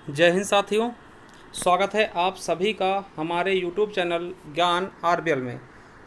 जय हिंद साथियों। स्वागत है आप सभी का हमारे YouTube चैनल ज्ञान आरबीएल में।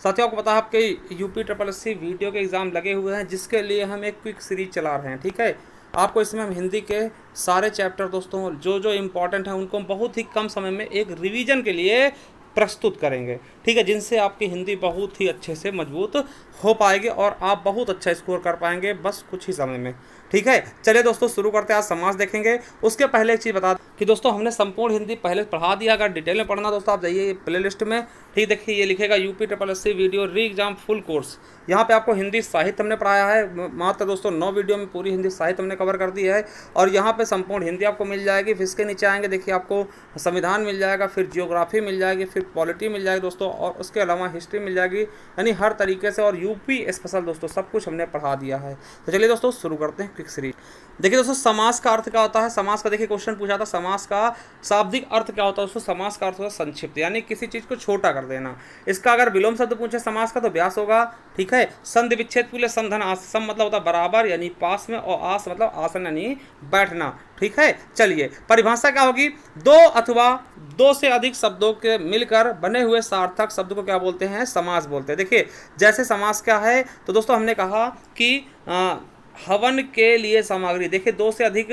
साथियों, आपको पता है आपके UP triple S C video के एग्ज़ाम लगे हुए हैं, जिसके लिए हम एक क्विक सीरीज चला रहे हैं। ठीक है, आपको इसमें हम हिंदी के सारे चैप्टर दोस्तों जो जो इम्पोर्टेंट हैं उनको हम बहुत ही कम समय में एक रिवीजन के लिए प्रस्तुत करेंगे। ठीक है, जिनसे आपकी हिंदी बहुत ही अच्छे से मजबूत हो पाएगी और आप बहुत अच्छा स्कोर कर पाएंगे बस कुछ ही समय में। ठीक है, चलिए दोस्तों शुरू करते हैं। आज समास देखेंगे। उसके पहले एक चीज़ बता दें कि दोस्तों हमने संपूर्ण हिंदी पहले पढ़ा दिया। अगर डिटेल में पढ़ना दोस्तों आप जाइए प्ले लिस्ट में। ठीक, देखिए ये लिखेगा UP triple S C video re exam full course. यहाँ पे आपको हिंदी साहित्य हमने पढ़ाया है। मात्र दोस्तों 9 वीडियो में पूरी हिंदी साहित्य हमने कवर कर दी है और यहाँ पे संपूर्ण हिंदी आपको मिल जाएगी। फिर इसके नीचे आएंगे, देखिए आपको संविधान मिल जाएगा, फिर जियोग्राफी मिल जाएगी, फिर पॉलिटी मिल जाएगी दोस्तों, और उसके अलावा हिस्ट्री मिल जाएगी। यानी हर तरीके से और यूपी स्पेशल दोस्तों सब कुछ हमने पढ़ा दिया है। तो चलिए दोस्तों शुरू करते हैं क्विक सीरीज। देखिए दोस्तों, समास का अर्थ क्या होता है। समास का देखिए क्वेश्चन पूछा था, समास का शाब्दिक अर्थ क्या होता है दोस्तों। समास का अर्थ होता है संक्षिप्त, यानी किसी चीज को छोटा कर देना। इसका अगर विलोम शब्द पूछे समास का तो व्यास होगा। ठीक है, संधि विच्छेद पूले समधन आस, सम मतलब होता है बराबर यानी पास में, और आस मतलब आसन यानी बैठना। ठीक है, चलिए परिभाषा क्या होगी। दो अथवा दो से अधिक शब्दों के मिलकर बने हुए सार्थक शब्द को क्या बोलते हैं, समास बोलते हैं। देखिए जैसे समास क्या है तो दोस्तों हमने कहा कि हवन के लिए सामग्री। देखिए दो से अधिक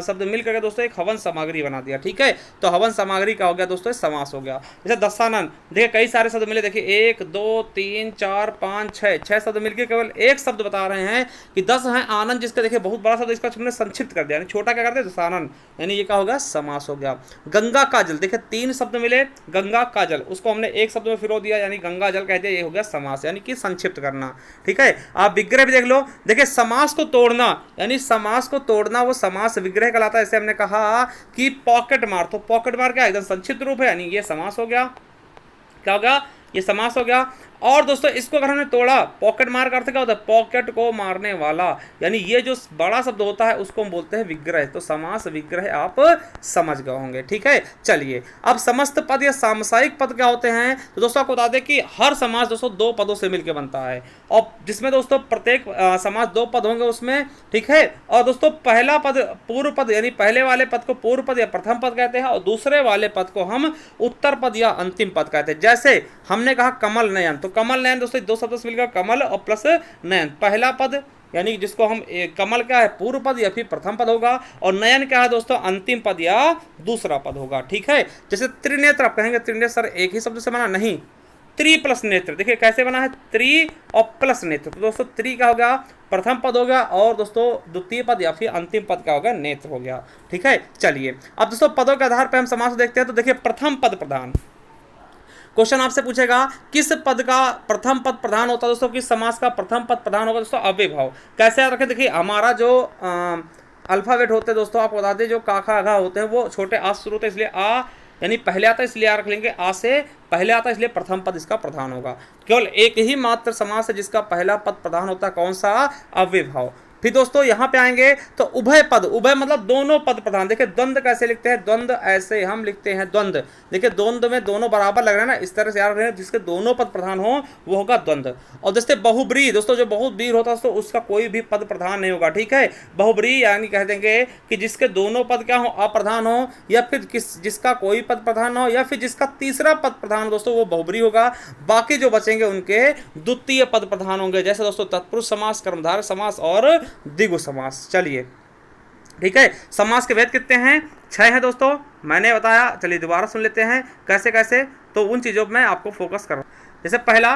शब्द मिल करके दोस्तों एक हवन सामग्री बना दिया। ठीक है, तो हवन सामग्री का हो गया दोस्तों समास हो गया। जैसे दशानन, देखिए कई सारे शब्द मिले। देखिए 1 2 3 4 5 6 शब्द मिलकर केवल एक शब्द बता रहे हैं कि 10 है आनंद, जिसका देखिए बहुत बड़ा शब्द, इसका हमने संक्षिप्त कर दिया, यानी छोटा क्या करते हैं दशानन, यानी ये क्या होगा समास हो गया। गंगा का जल, देखिए 3 शब्द मिले, गंगा का जल, उसको हमने एक शब्द में फिरो दिया, यानी गंगा जल कह दिया, ये हो गया समास, यानी कि संक्षिप्त करना। ठीक है, आप विग्रह भी देख लो। देखिए समास को तोड़ना, यानी समास को तोड़ना वो समास विग्रह कहलाता है। जैसे हमने कहा कि पॉकेट मार, तो पॉकेट मार क्या एकदम संक्षिप्त रूप है, यानी ये समास हो गया। क्या हो गया, ये समास हो गया। और दोस्तों इसको अगर हमने तोड़ा, पॉकेट मार का अर्थ क्या होता है, पॉकेट को मारने वाला, यानी ये जो बड़ा शब्द होता है उसको हम बोलते हैं विग्रह। तो समास विग्रह आप समझ गए होंगे। ठीक है, चलिए अब समस्त पद या सामसायिक पद क्या होते हैं तो दोस्तों आपको बता दें कि हर समास दोस्तों 2 पदों से मिलकर बनता है, और जिसमें दोस्तों प्रत्येक समास 2 पद होंगे उसमें। ठीक है, और दोस्तों पहला पद पूर्व पद, यानी पहले वाले पद को पूर्व पद या प्रथम पद कहते हैं, और दूसरे वाले पद को हम उत्तर पद या अंतिम पद कहते हैं। जैसे हमने कहा कमल नयन, तो कमल नयन दोस्तों 2 शब्द से मिलकर कमल और प्लस नयन, पहला पद यानी जिसको हम कमल क्या है पूर्व पद या फिर प्रथम पद होगा, और नयन क्या है दोस्तों अंतिम पद या दूसरा पद होगा। ठीक है, जैसे त्रिनेत्र, आप कहेंगे त्रिनेत्र सर एक ही शब्द से बना, नहीं, त्रि प्लस नेत्र। देखिए कैसे बना है, त्रि और प्लस नेत्र। तो दोस्तों त्रि का हो गया प्रथम पद हो गया, और दोस्तों द्वितीय पद या फिर अंतिम पद का हो गया नेत्र हो गया। ठीक है, चलिए अब दोस्तों पदों के आधार पर हम समास देखते हैं। तो देखिए प्रथम पद प्रधान, क्वेश्चन आपसे पूछेगा किस पद का प्रथम पद प्रधान होता है दोस्तों, किस समास का प्रथम पद प्रधान होगा दोस्तों, अव्ययभाव। कैसे याद रखें, देखिए हमारा जो अल्फाबेट होते हैं दोस्तों आपको बता दें, जो काखा आघा होते हैं वो छोटे आ से शुरू होते हैं, इसलिए आ यानी पहले आता है, इसलिए आ रख लेंगे, आ से पहले आता है इसलिए प्रथम पद इसका प्रधान होगा। केवल एक ही मात्र समास है जिसका पहला पद प्रधान होता है, कौन सा, अव्ययभाव। फिर दोस्तों यहाँ पे आएंगे तो उभय पद, उभय मतलब दोनों पद प्रधान। देखिए द्वंद्व कैसे लिखते हैं, द्वंद्व ऐसे हम लिखते हैं द्वंद्व। देखिए द्वंद्व में दोनों बराबर लग रहे हैं ना, इस तरह से याद रख रहे हैं, जिसके दोनों पद प्रधान हो वो होगा द्वंद्व। और जैसे बहुब्रीहि दोस्तों, जो बहुत वीर होता है तो उसका कोई भी पद प्रधान नहीं होगा। ठीक है, बहुब्रीहि यानी कह देंगे कि जिसके दोनों पद क्या हो, अप्रधान हो, या फिर जिसका कोई पद प्रधान हो, या फिर जिसका तीसरा पद प्रधान दोस्तों वो बहुब्रीहि होगा। बाकी जो बचेंगे उनके द्वितीय पद प्रधान होंगे, जैसे दोस्तों तत्पुरुष समास, कर्मधारय समास और द्विगु समास। चलिए ठीक है, समास के भेद कितने हैं, 6 हैं दोस्तों, मैंने बताया। चलिए दोबारा सुन लेते हैं कैसे कैसे, तो उन चीज़ों में आपको फोकस कर रहा हूं। जैसे पहला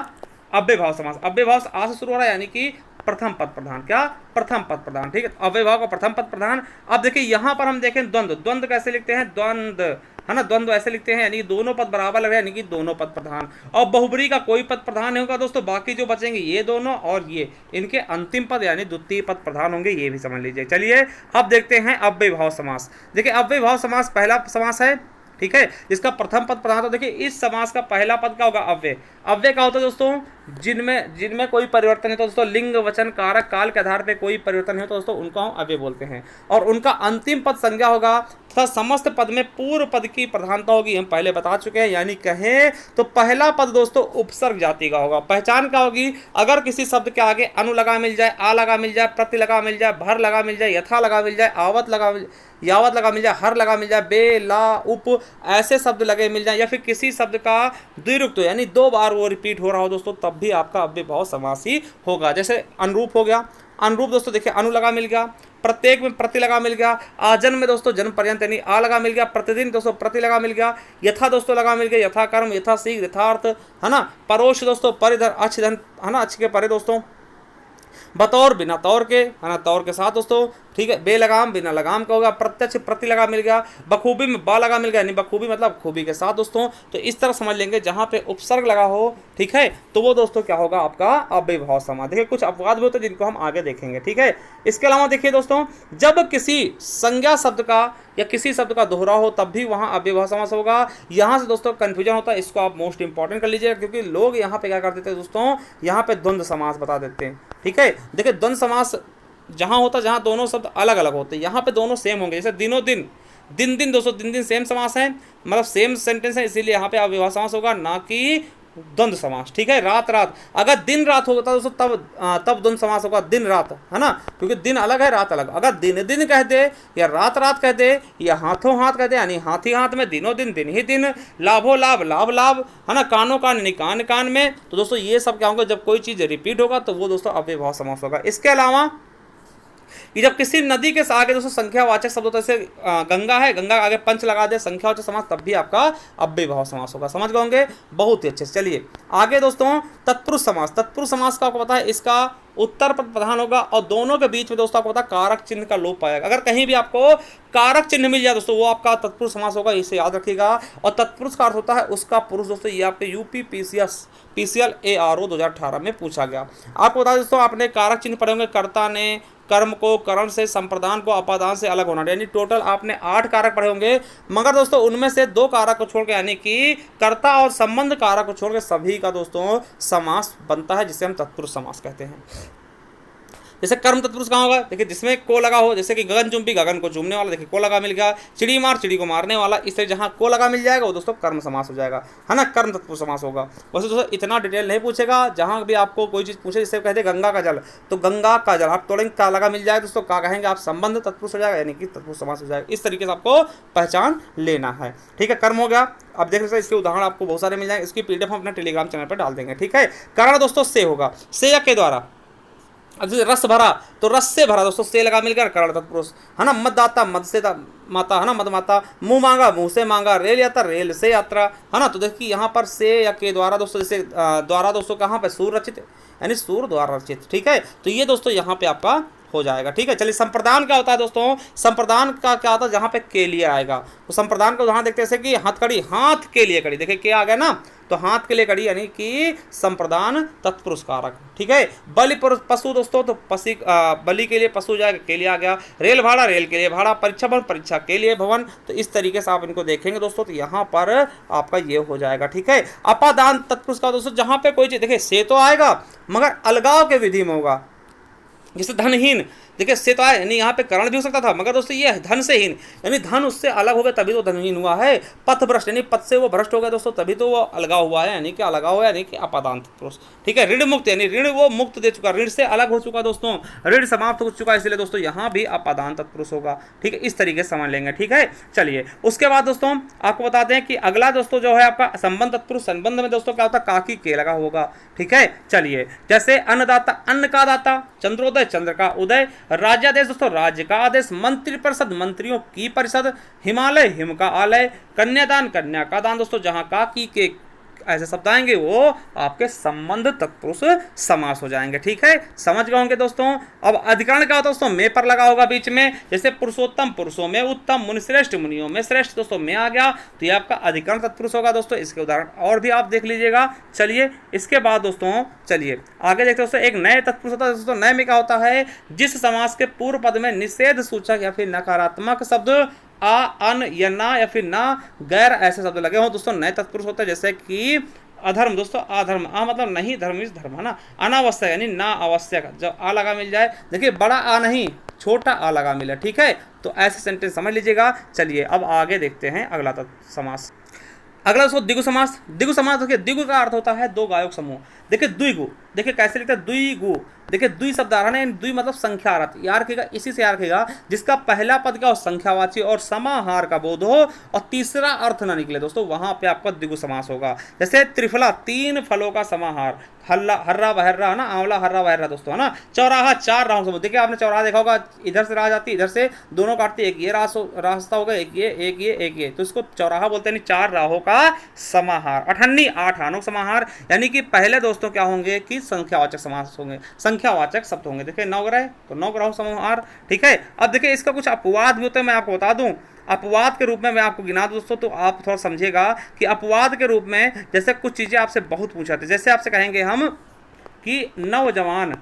अव्ययभाव समास, अव्ययभाव आ से शुरू हो रहा है, यानी कि प्रथम पद प्रधान, क्या प्रथम पद प्रधान। ठीक है, अव्ययभाव का प्रथम पद प्रधान। अब देखिए यहाँ पर हम देखें द्वंद्व, द्वंद्व कैसे लिखते हैं, द्वंद्व है ना, द्वंद्व ऐसे लिखते हैं, यानी दोनों पद बराबर लग रहे हैं, यानी कि दोनों पद प्रधान। और बहुब्रीहि का कोई पद प्रधान नहीं होगा दोस्तों, बाकी जो बचेंगे ये दोनों और ये, इनके अंतिम पद यानी द्वितीय पद प्रधान होंगे, ये भी समझ लीजिए। चलिए अब देखते हैं अव्ययभाव समास। देखिए अव्ययभाव समास पहला समास है, ठीक है, जिसका प्रथम पद प्रधान। तो देखिए इस समास का पहला पद क्या होगा, अव्यय। अव्यय क्या होता है दोस्तों, जिनमें जिनमें कोई परिवर्तन है तो दोस्तों लिंग वचन कारक काल के आधार पे कोई परिवर्तन है तो दोस्तों उनको हम अव्यय बोलते हैं। और उनका अंतिम पद संज्ञा होगा तथा समस्त पद में पूर्व पद की प्रधानता होगी, हम पहले बता चुके हैं। यानी कहें तो पहला पद दोस्तों उपसर्ग जाति का होगा। पहचान क्या होगी, अगर किसी शब्द के आगे अनु लगा मिल जाए, आ लगा मिल जाए, प्रति लगा मिल जाए, भर लगा मिल जाए, यथा लगा मिल जाए, आवत लगा यावत लगा मिल जाए, हर लगा मिल जाए, बे ला उप ऐसे शब्द लगे मिल जाए, या फिर किसी शब्द का द्विरुक्त यानी दो बार वो रिपीट हो रहा हो दोस्तों, तब भी आपका अव्ययभाव समास ही होगा। जैसे अनुरूप हो गया, अनुरूप दोस्तों देखिए अनु लगा मिल गया, प्रत्येक में प्रति लगा मिल गया, आजन्म में दोस्तों जन्म पर्यंत यानी आ लगा मिल गया, प्रतिदिन दोस्तों प्रति लगा मिल गया, यथा दोस्तों लगा मिल गया, यथा कर्म, यथा शीघ्र, यथार्थ, है ना, परोक्ष दोस्तों परिधर, अच्छ धन, है ना, अच्छ के परे दोस्तों, बतौर बिना तौर के, है ना, तौर के साथ दोस्तों, ठीक है, बेलगाम बिना लगाम का होगा, प्रत्यक्ष प्रति लगा मिल गया, बखूबी में बा लगा मिल गया, यानी बखूबी मतलब खूबी के साथ दोस्तों। तो इस तरह समझ लेंगे जहां पे उपसर्ग लगा हो, ठीक है, तो वो दोस्तों क्या होगा आपका अव्ययभाव समास। देखिए कुछ अपवाद भी होते हैं जिनको हम आगे देखेंगे, ठीक है। इसके अलावा देखिए दोस्तों, जब किसी संज्ञा शब्द का या किसी शब्द का दोहरा हो तब भी वहां अव्ययभाव समास होगा। यहाँ से दोस्तों कंफ्यूजन होता है, इसको आप मोस्ट इंपॉर्टेंट कर लीजिएगा, क्योंकि लोग यहाँ पे क्या कर देते हैं दोस्तों, यहाँ पे द्वंद्व समास बता देते हैं, ठीक है। देखिए द्वंद्व समास जहां होता है जहां दोनों शब्द अलग अलग होते हैं, यहाँ पे दोनों सेम होंगे। जैसे दिनों दिन, दिन दिन दोस्तों, दिन दिन सेम समास है, मतलब सेम सेंटेंस है, इसीलिए यहाँ पे अव्ययभाव समास होगा, ना कि द्वंद्व समास, ठीक है। रात रात, अगर दिन रात होता दोस्तों तब द्वंद्व समास होगा, दिन रात, है ना, क्योंकि दिन अलग है रात अलग। अगर दिन दिन कह दे या रात रात कह दे या हाथों हाथ कह दे, यानी हाथ ही हाथ में, दिनों दिन दिन ही दिन, लाभो लाभ लाभ लाभ, है ना, कानों कान यानी कान कान में, तो दोस्तों ये सब क्या होगा, जब कोई चीज़ रिपीट होगा तो वो दोस्तों अव्ययभाव समास होगा। इसके अलावा कि जब किसी नदी के आगे दोस्तों संख्यावाचक शब्द होता है, जैसे गंगा है, गंगा आगे पंच लगा दे संख्यावाचक समास, तब भी आपका अव्ययभाव समास होगा। समझ गए होंगे, बहुत ही अच्छे से। चलिए आगे दोस्तों, तत्पुरुष समास। तत्पुरुष समास का आपको पता है, इसका उत्तर पद प्रधान होगा और दोनों के बीच में दोस्तों आपको पता है कारक चिन्ह का लोप पाएगा। अगर कहीं भी आपको कारक चिन्ह मिल जाए दोस्तों, वो आपका तत्पुरुष समास होगा, इसे याद रखिएगा। और तत्पुरुष का अर्थ होता है उसका पुरुष दोस्तों, ये आपके यूपी पीसीएल ARO 2018 में पूछा गया। आपको बता दें दोस्तों, आपने कारक चिन्ह पढ़े होंगे, कर्ता ने कर्म को करण से, संप्रदान को अपादान से अलग होना, यानी टोटल आपने 8 कारक पढ़े होंगे। मगर दोस्तों उनमें से 2 कारक को छोड़ के, यानी कि कर्ता और संबंध कारक को छोड़ के सभी का दोस्तों समास बनता है, जिसे हम तत्पुरुष समास कहते हैं। जैसे कर्म तत्पुरुष कहाँ होगा, देखिए जिसमें को लगा हो, जैसे कि गगन चुंबी, गगन को चूमने वाला, देखिए को लगा मिल गया, चिड़ी मार, चिड़ी को मारने वाला, इससे जहाँ को लगा मिल जाएगा वो दोस्तों कर्म समास हो जाएगा, है ना, कर्म तत्पुरुष समास होगा। वैसे दोस्तों इतना डिटेल नहीं पूछेगा, जहाँ भी आपको कोई चीज़ पूछे, जैसे कहते गंगा का जल, तो गंगा का जल आप तोड़ेंगे का लगा मिल जाएगा दोस्तों, का कहेंगे आप संबंध तत्पुरुष हो जाएगा, यानी कि तत्पुरुष समास हो जाएगा। इस तरीके से आपको पहचान लेना है, ठीक है। कर्म हो गया। अब देख सकते हैं इसके उदाहरण आपको बहुत सारे मिल जाएंगे, इसकी PDF हम अपने टेलीग्राम चैनल पर डाल देंगे, ठीक है। कारण दोस्तों से होगा, से या के द्वारा। अब जैसे रस भरा, तो रस से भरा दोस्तों, से लगा मिलकर कारण तत्पुरुष, है ना। मददाता, मद से माता, है ना, मद माता। मुंह मांगा, मुंह से मांगा। रेल यात्रा, रेल से यात्रा, है ना। तो देखिए यहाँ पर से या के द्वारा दोस्तों, जैसे द्वारा दोस्तों कहाँ पर, सूर रचित, यानी सूर द्वारा रचित, ठीक है। तो ये दोस्तों यहाँ पे आपका हो जाएगा, ठीक है। चलिए संप्रदान क्या होता है दोस्तों, संप्रदान का क्या होता है, जहाँ पे के लिए आएगा, तो संप्रदान को जहाँ देखते हैं जैसे कि हथकड़ी, हाथ के लिए कड़ी, देखिए क्या आ गया ना, तो हाथ के लिए कड़ी, यानी कि संप्रदान तत्पुरुष कारक, ठीक है। बलि पशु दोस्तों, तो बलि के लिए पशु जाएगा, के लिए आ गया। रेल भाड़ा, रेल के लिए भाड़ा। परीक्षा भवन, परीक्षा के लिए भवन। तो इस तरीके से आप इनको देखेंगे दोस्तों, तो यहाँ पर आपका ये हो जाएगा, ठीक है। अपादान तत्पुरुष का दोस्तों, जहाँ पे कोई चीज देखिए से तो आएगा मगर अलगाव के विधि में होगा, जैसे धनहीन, देखिए से तो आया, यानी यहाँ पे करण भी हो सकता था, मगर दोस्तों ये धन से हीन, यानी धन उससे अलग हो गया तभी तो धनहीन हुआ है। पथ भ्रष्ट, यानी पथ से वो भ्रष्ट हो गया दोस्तों, तभी तो वो अलगाव हुआ है, यानी कि अलगाव हुआ, यानी कि अपादान तत्पुरुष, ठीक है। ऋण मुक्त, यानी ऋण वो मुक्त दे चुका, ऋण से अलग हो चुका दोस्तों, ऋण समाप्त हो चुका, इसलिए दोस्तों यहाँ भी अपादान तत्पुरुष होगा, ठीक है। इस तरीके से समझ लेंगे, ठीक है। चलिए उसके बाद दोस्तों आपको बता दें कि अगला दोस्तों जो है आपका संबंध तत्पुरुष। संबंध में दोस्तों क्या होता है, काकी के लगा होगा, ठीक है। चलिए जैसे अन्नदाता, अन्न का दाता। चंद्रोदय, चंद्र का उदय। राज्यादेश दोस्तों, राज्य का आदेश। मंत्री परिषद, मंत्रियों की परिषद। हिमालय, हिम का आलय। कन्यादान, कन्या का दान दोस्तों, जहां का की के ऐसे शब्द आएंगे वो आपके संबंध तत्पुरुष समास हो जाएंगे, ठीक है। समझ गए होंगे दोस्तों। अब अधिकरण क्या होता है दोस्तों, में पर लगा होगा बीच में, जैसे पुरुषोत्तम, पुरुषों में उत्तम। मुनिश्रेष्ठ, मुनियों में श्रेष्ठ दोस्तों, में आ गया, तो ये आपका अधिकरण तत्पुरुष होगा दोस्तों। इसके उदाहरण और भी आप देख लीजिएगा। चलिए इसके बाद दोस्तों चलिए आगे देखते दोस्तों, एक नए तत्पुरुष होता है दोस्तों। नए में क्या होता है, जिस समास के पूर्व पद में निषेध सूचक या फिर नकारात्मक शब्द आ, अन या ना या फिर ना, गैर ऐसे शब्द लगे हों दोस्तों, नए तत्पुरुष होते हैं। जैसे कि अधर्म दोस्तों, अधर्म, आ मतलब नहीं, धर्म इस धर्म, है ना। अनावश्यक यानी ना आवश्यक, जब आ लगा मिल जाए, देखिए बड़ा आ नहीं छोटा आ लगा मिला, ठीक है, तो ऐसे सेंटेंस समझ लीजिएगा। चलिए अब आगे देखते हैं अगला समास। अगला दोस्तों द्विगु समास। द्विगु समास देखिए, द्विगु का अर्थ होता है दो गायक समूह। देखिए द्विगु, देखिए कैसे लिखते हैं, द्विगु, देखिए द्वि शब्द आ रहा है, द्वि मतलब संख्या अर्थ, याद रखिएगा, इसी से याद रखिएगा जिसका पहला पद क्या हो संख्यावाची और समाहार का बोध हो और तीसरा अर्थ ना निकले दोस्तों, वहां पे आपका द्विगु समास होगा। जैसे त्रिफला, तीन फलों का समाहार, हल्ला हर्रा बहर्रा, है ना, आंवला हर्रा बहर्रा दोस्तों, है ना। चौराहा, चार राहों से, देखिए आपने चौराहा देखा होगा, इधर से राह जाती, इधर से दोनों काटती, एक ये रास्ता होगा, एक ये एक ये एक ये, तो इसको चौराहा बोलते हैं, चार राहों का समाहार। अठन्नी, आठ आनों का समाहार, यानी कि पहले दोस्तों क्या होंगे कि संख्यावाचक समास होंगे, संख्यावाचक शब्द होंगे। देखिए नवग्रह, तो नवग्रह समाहार, ठीक है। अब देखिए इसका कुछ अपवाद भी होते हैं, मैं आपको बता दूं, अपवाद के रूप में मैं आपको गिना दूं दोस्तों, तो आप थोड़ा समझिएगा कि अपवाद के रूप में जैसे कुछ चीजें आपसे बहुत पूछाते, जैसे आपसे कहेंगे हम कि नौजवान,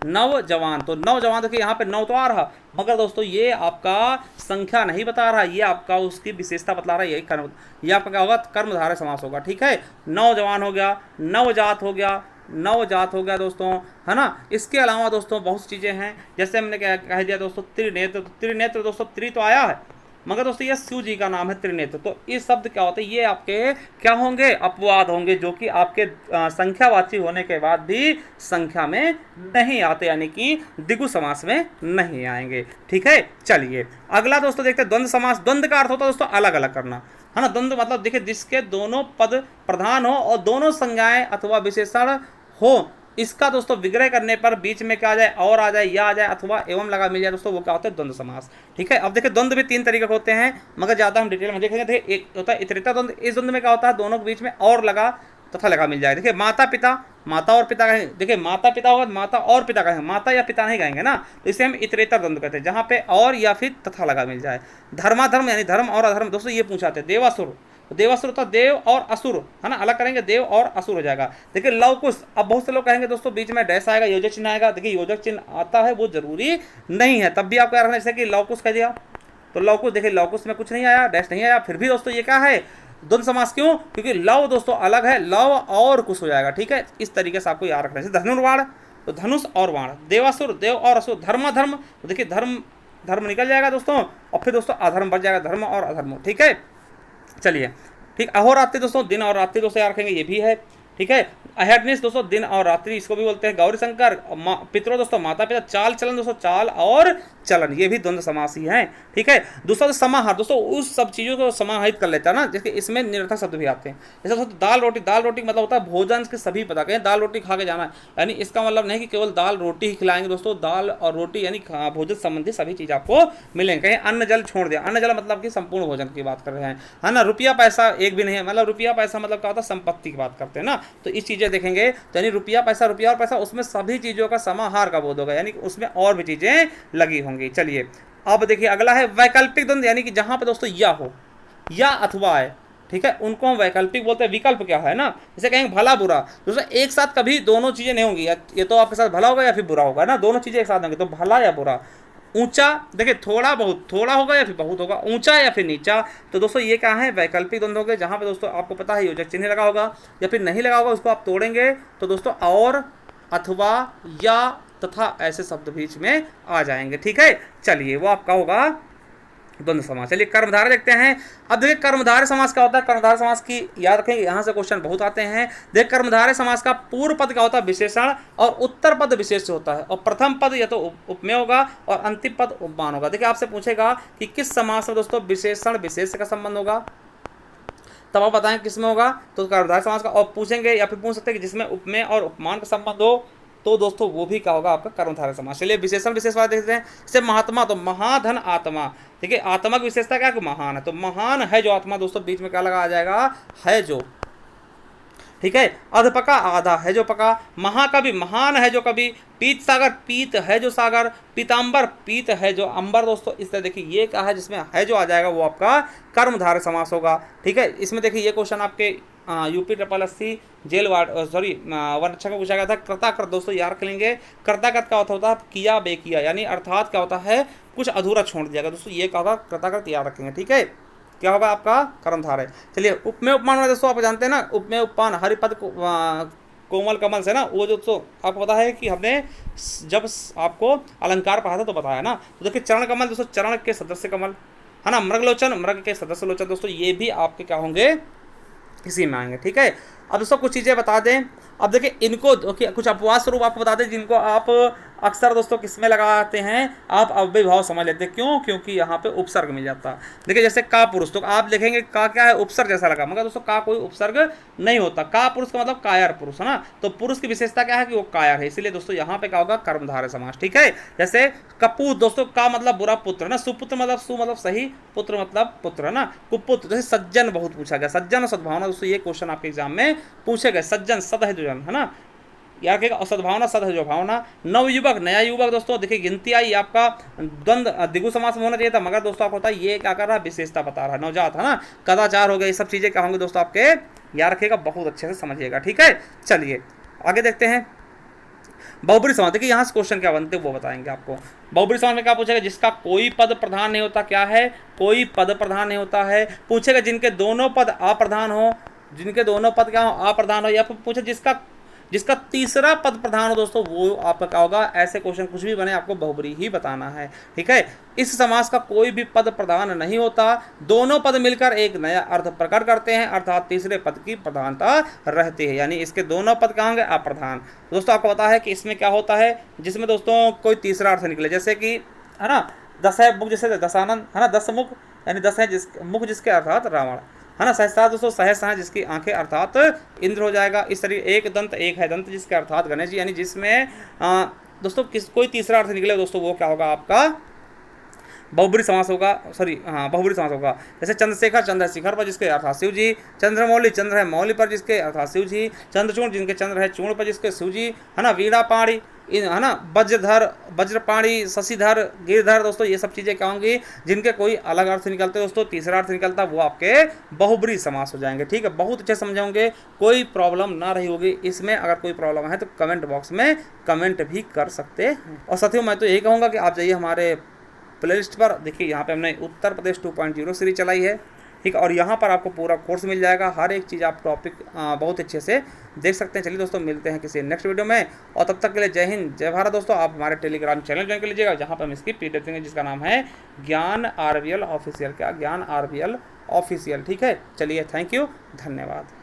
नौजवान, तो नौजवान देखिए यहाँ पे नौ तो आ रहा, मगर दोस्तों ये आपका संख्या नहीं बता रहा, ये आपका उसकी विशेषता बता रहा है, यही कर्म, ये आपका क्या होगा, कर्मधारय समास होगा, ठीक है। नौजवान हो गया, नवजात हो गया, नवजात हो गया दोस्तों, है ना। इसके अलावा दोस्तों बहुत चीज़ें हैं, जैसे हमने क्या कह दिया दोस्तों, त्रिनेत्र, त्रिनेत्र दोस्तों, त्रि तो आया है, मगर दोस्तों ये शिव जी का नाम है त्रिनेत्र, तो ये शब्द क्या होते हैं, ये आपके क्या होंगे, अपवाद होंगे, जो कि आपके संख्यावाची होने के बाद भी संख्या में नहीं आते, यानी कि द्विगु समास में नहीं आएंगे, ठीक है। चलिए अगला दोस्तों देखते हैं द्वंद्व समास। द्वंद्व का अर्थ होता है दोस्तों अलग अलग करना, है ना। द्वंद्व मतलब देखिए जिसके दोनों पद प्रधान हो और दोनों संज्ञाएं अथवा विशेषण हो, इसका दोस्तों विग्रह करने पर बीच में क्या आ जाए, और आ जाए, या आ जाए, अथवा एवं लगा मिल जाए दोस्तों, वो क्या होता है, द्वंद्व समास, ठीक है। अब देखिए द्वंद्व भी तीन तरीके के होते हैं, मगर ज्यादा हम डिटेल में देखेंगे। देखिए एक होता है इतरेतर द्वंद्व, इस द्वंद्व में क्या होता है, दोनों के बीच में और लगा तथा लगा मिल जाए। देखिए माता पिता, माता और पिता कहेंगे, देखिए माता पिता होगा, माता और पिता कहेंगे, माता या पिता नहीं कहेंगे ना, तो इसे हम इतरेतर द्वंद्व कहते हैं, जहाँ पे और या फिर तथा लगा मिल जाए। धर्माधर्म यानी धर्म और अधर्म दोस्तों, ये पूछाते हैं। देवासुर, तो देवासुर होता देव और असुर, है ना, अलग करेंगे, देव और असुर हो जाएगा। देखिए लवकुश, अब बहुत से लोग कहेंगे दोस्तों बीच में डैश आएगा, योजक चिन्ह आएगा, देखिए योजक चिन्ह आता है वो जरूरी नहीं है, तब भी आपको याद रखना, जैसे कि लवकुश कह दिया, तो लवकुश, देखिए लवकुश में कुछ नहीं आया, डैश नहीं आया, फिर भी दोस्तों ये क्या है, द्वंद्व समास, क्यों, क्योंकि लव दोस्तों अलग है, लव और कुश हो जाएगा, ठीक है। इस तरीके से आपको याद रखना है। धनुर्वाण, तो धनुष और वाण, देवासुर, देव और असुर, धर्माधर्म, तो देखिए धर्म, धर्म निकल जाएगा दोस्तों, और फिर दोस्तों अधर्म बच जाएगा, धर्म और अधर्म, ठीक है। चलिए ठीक, अहोरात्रि दोस्तों, दिन और रात्रि दोस्तों याद रखेंगे, ये भी है, ठीक है। अहेडनिस दोस्तों, दिन और रात्रि, इसको भी बोलते हैं। गौरी शंकर, पितरों दोस्तों, माता पिता। चाल चलन दोस्तों, चाल और चलन, ये भी द्वंद्व समास ही है, ठीक है। दूसरा समाहार दोस्तों, उस सब चीज़ों को समाहित कर लेता है ना, जैसे इसमें निरर्थक शब्द भी आते हैं। जैसे दोस्तों दाल रोटी, दाल रोटी मतलब होता है भोजन के सभी पता, कहें दाल रोटी खा के जाना है, यानी इसका मतलब नहीं कि केवल दाल रोटी ही खिलाएंगे दोस्तों, दाल और रोटी यानी भोजन संबंधी सभी चीज़ आपको मिलेंगे। कहीं अन्न जल छोड़ दिया, अन्न जल मतलब कि संपूर्ण भोजन की बात कर रहे हैं, है ना। रुपया पैसा एक भी नहीं है, मतलब रुपया पैसा मतलब क्या होता है, संपत्ति की बात करते हैं ना, तो इस चीज़ें देखेंगे, तो यानी रुपया पैसा, रुपया और पैसा, उसमें सभी चीज़ों का समाहार का बोध होगा, यानी उसमें और भी चीज़ें लगी होंगी। चलिए अब देखिए अगला है वैकल्पिक द्वंद्व, यानी कि जहां पे दोस्तों या हो या अथवा है, ठीक है, उनको हम वैकल्पिक बोलते हैं। विकल्प क्या है ना, जैसे कहेंगे भला बुरा, दोस्तों एक साथ कभी दोनों चीजें नहीं होंगी, ये तो आपके साथ भला होगा या फिर बुरा होगा ना, दोनों चीजें एक साथ होंगी, तो भला या बुरा। ऊंचा, देखिए थोड़ा बहुत, थोड़ा होगा या फिर बहुत होगा, ऊंचा या फिर नीचा, तो दोस्तों ये क्या है, वैकल्पिक द्वंद्व हो गए, जहाँ पे दोस्तों आपको पता है योजक चिन्ह लगा होगा या फिर नहीं लगा होगा, उसको आप तोड़ेंगे तो दोस्तों और, अथवा, या, तथा ऐसे शब्द बीच में आ जाएंगे, ठीक है। चलिए वो आपका होगा द्वंद्व समास। चलिए कर्मधारय देखते हैं। अब देखिए कर्मधारय समास क्या होता है, कर्मधारय समास की याद रखेंगे, यहाँ से क्वेश्चन बहुत आते हैं। देखिए कर्मधारय समास का पूर्व पद क्या होता है, विशेषण, और उत्तर पद विशेष होता है, और प्रथम पद या तो उपमेय होगा और अंतिम पद उपमान होगा। देखिए आपसे पूछेगा कि किस समास में दोस्तों विशेषण विशेष का संबंध होगा, तब आप बताएं किस में होगा, तो कर्मधारय समास का, और पूछेंगे या फिर पूछ सकते हैं कि जिसमें उपमेय और उपमान का संबंध हो, तो दोस्तों वो भी क्या होगा आपका कर्मधारय समास। चलिए विशेषण विशेष वाला देखते हैं। जैसे महात्मा, तो महाधन आत्मा, ठीक है, आत्मा की विशेषता क्या है, महान है, तो महान है जो आत्मा, दोस्तों बीच में क्या लगा आ जाएगा, है जो, ठीक है। अधपका, आधा है जो पका। महाकवि, महान है जो कवि। पीत सागर, पीत है जो सागर। पीताम्बर, पीत है जो अंबर, दोस्तों इस तरह देखिए ये क्या है, जिसमें है जो आ जाएगा वो आपका कर्मधारय समास होगा, ठीक है। इसमें देखिए ये क्वेश्चन आपके यूपी SSC जेल वार्ड वनरक्षक को पूछा गया था। कृताकृत दोस्तों याद रख लेंगे, कृताकृत का होता है किया बेकिया, यानी अर्थात क्या होता है कुछ अधूरा छोड़ दिया गया, दोस्तों ये क्या होगा कृताकृत याद रखेंगे, ठीक है। क्या होगा आपका कर्मधारय। चलिए उपमेय उपमान में दोस्तों आप जानते हैं ना, उपमेय उपमान हरिपद कोमल कमल से ना, वो दोस्तों आपको पता है कि हमने जब आपको अलंकार पढ़ा था तो बताया ना। तो देखिए चरण कमल दोस्तों, चरण के सदस्य कमल है ना, मृगलोचन मृग के सदस्य लोचन दोस्तों, ये भी आपके क्या होंगे, इसी में आएंगे। ठीक है, अब दोस्तों कुछ चीज़ें बता दें। अब देखिए इनको कुछ अपवाद स्वरूप आपको बता दें जिनको आप अक्सर दोस्तों किसमें लगाते हैं, आप अव्ययभाव समझ लेते हैं। क्यों? क्योंकि यहाँ पे उपसर्ग मिल जाता है। देखिए जैसे का पुरुष, तो आप देखेंगे का क्या है, उपसर्ग जैसा लगा, मगर दोस्तों का कोई उपसर्ग नहीं होता। का पुरुष का मतलब कायर पुरुष है ना, तो पुरुष की विशेषता क्या है कि वो कायर है, इसलिए दोस्तों यहाँ पे क्या होगा, कर्मधारय समास। ठीक है, जैसे कपूत दोस्तों, का मतलब बुरा पुत्र ना, सुपुत्र मतलब सु मतलब सही, पुत्र मतलब पुत्र है ना, कुपुत्र। जैसे सज्जन बहुत पूछा गया, सज्जन और सद्भावना दोस्तों ये क्वेश्चन आपके एग्जाम में पूछे गए। सज्जन सद है जो जन है ना, याद रखिएगा, और सद्भावना सद है जो भावना। नवयुवक नया युवक दोस्तों, देखिए गिनती आई आपका द्वंद द्विगु समास में होना चाहिए था, मगर दोस्तों आपको होता है ये क्या कर रहा है, विशेषता बता रहा है। नवजात है ना, कदाचार हो गए, ये सब चीजें क्या होंगी दोस्तों आपके, याद रखिएगा, बहुत अच्छे से समझिएगा। ठीक है, चलिए आगे देखते हैं। बहुब्रीहि समास, देखिए यहाँ से क्वेश्चन क्या बनते हैं वो बताएंगे आपको। बहुब्रीहि समास में क्या पूछेगा, जिसका कोई पद प्रधान नहीं होता, क्या है, कोई पद प्रधान नहीं होता है। पूछेगा जिनके दोनों पद अप्रधान हो, जिनके दोनों पद क्या हो, अप्रधान हो, या फिर पूछे जिसका तीसरा पद प्रधान हो दोस्तों, वो आपका क्या होगा। ऐसे क्वेश्चन कुछ भी बने आपको बहुब्रीहि ही बताना है। ठीक है, इस समास का कोई भी पद प्रधान नहीं होता, दोनों पद मिलकर एक नया अर्थ प्रकट करते हैं, अर्थात तीसरे पद की प्रधानता रहती है, यानी इसके दोनों पद क्या होंगे, अप्रधान। दोस्तों आपको पता है कि इसमें क्या होता है, जिसमें दोस्तों कोई तीसरा अर्थ निकले, जैसे कि है ना, दस है मुख, जैसे दशानन है ना, दस मुख यानी 10 है मुख जिसके अर्थात रावण है ना, सहस्त्र दोस्तों सहस्त्र है जिसकी आंखें अर्थात इंद्र हो जाएगा। इस तरीके एक दंत एक है दंत जिसके अर्थात गणेश जी, यानी जिसमें दोस्तों कोई तीसरा अर्थ निकले दोस्तों, वो क्या होगा आपका बहुब्रीहि समास होगा। सॉरी हाँ, बहुब्रीहि समास होगा। जैसे चंद्रशेखर चंद्र है शिखर पर जिसके अर्थात शिव जी, चंद्रमौली चंद्र है मौली पर जिसके अर्थात शिव जी, चंद्रचूर्ण जिनके चंद्र है चूर्ण पर जिसके शिव जी है ना, वीणा पाणी है ना, वज्रधर वज्रपाणी शशिधर गिरधर दोस्तों, ये सब चीज़ें क्या होंगी जिनके कोई अलग अर्थ निकलते दोस्तों, तीसरा अर्थ निकलता, वो आपके बहुब्रीहि समास हो जाएंगे। ठीक है, बहुत अच्छे समझाओगे, कोई प्रॉब्लम ना रही होगी इसमें। अगर कोई प्रॉब्लम है तो कमेंट बॉक्स में कमेंट भी कर सकते हैं। और साथियों मैं तो यही कहूँगा कि आप जाइए हमारे प्लेलिस्ट पर, देखिए यहाँ पे हमने उत्तर प्रदेश 2.0 सीरीज चलाई है। ठीक है, और यहाँ पर आपको पूरा कोर्स मिल जाएगा, हर एक चीज़ आप टॉपिक बहुत अच्छे से देख सकते हैं। चलिए दोस्तों मिलते हैं किसी नेक्स्ट वीडियो में, और तब तक के लिए जय हिंद जय भारत दोस्तों। आप हमारे टेलीग्राम चैनल ज्वाइन कर लीजिएगा, जहाँ पर हम इसकी पीडीएफ देंगे जिसका नाम है ज्ञान RVL ऑफिशियल। क्या, ज्ञान RVL ऑफिशियल। ठीक है, चलिए थैंक यू, धन्यवाद।